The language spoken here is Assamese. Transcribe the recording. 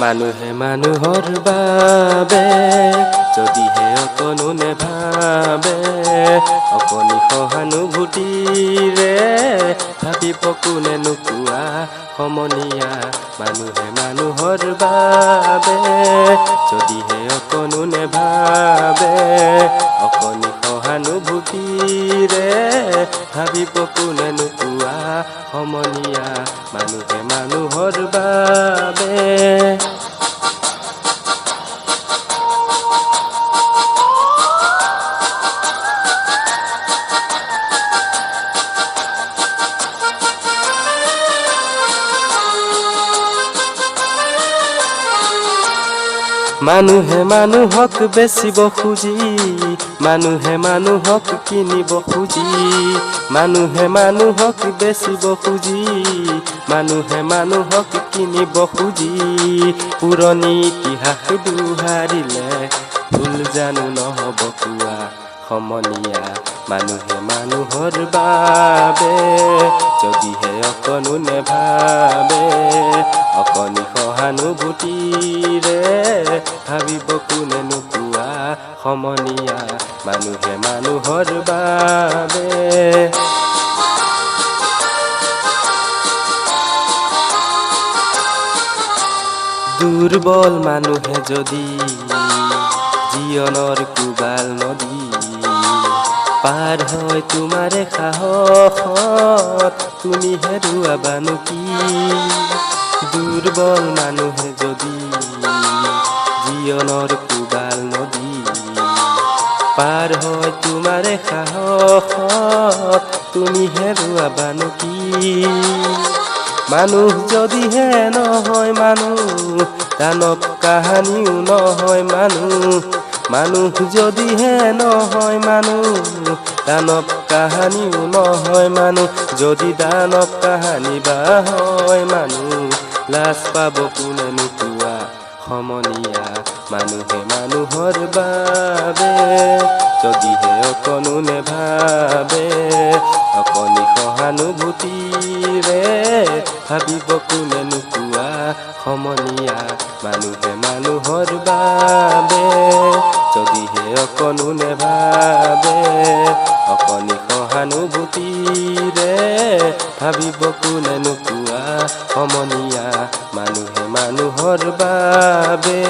মানুহে মানুহৰ বাবে যদিহে অকণো নেভাবে, অকণি সহানুভূতিৰে ভাবিব কোনে নোকোৱা সমনীয়া। মানুহে মানুহৰ বাবে যদিহে অকণো নেভাবে, অকণি সহানুভূতিৰে ভাবিব কোনে নোকোৱা সমনীয়া। মানুহে মানুহৰ বাবে। মানুহে মানুহক বেচিব খুজি, মানুহে মানুহক কিনিব খুজি, মানুহে মানুহক বেচিব খুজি, মানুহে মানুহক কিনিব খুজি। পুৰণি ইতিহাস দোহাৰিলে ভুল জানো নহ'ব কোৱা সমনীয়া। মানুহে মানুহৰ বাবে যদিহে অকণো নেভাবে, অকণি সহানুভূতিৰে ভাবিব কোনে নোকোৱা সমনীয়া। মানুহে মানুহৰ বাবে। দুৰ্বল মানুহে যদি জীৱনৰ কোবাল নদী পাৰ হয় তোমাৰে সাহসত, তুমি হেৰুৱাবানো কি? দুৰ্বল মানুহে যদি জীৱনৰ কোবাল নদী পাৰ হয় তোমাৰে সাহসত, তুমি হেৰুৱাবানো কি? মানুহ যদিহে নহয় মানুহ, দানৱ কাহানিও নহয় মানুহ। মানুহ যদিহে নহয় মানুহ, দানৱ কাহানিও নহয় মানুহ। যদি দানৱ কাহানি বা হয় মানুহ, লাজ পাব কোনে নোকোৱা সমনীয়া। মানুহে মানুহৰ বাবে যদিহে অকণো নেভাবে, অকণি সহানুভূতিৰে ভাবিব কোনে নোকোৱা সমনীয়া। মানুহে মানুহৰ বাবে যদিহে অকণো নেভাবে, অকণি সহানুভূতিৰে ভাবিব কোনে নোকোৱা সমনীয়া। মানুহে মানুহৰ বাবে।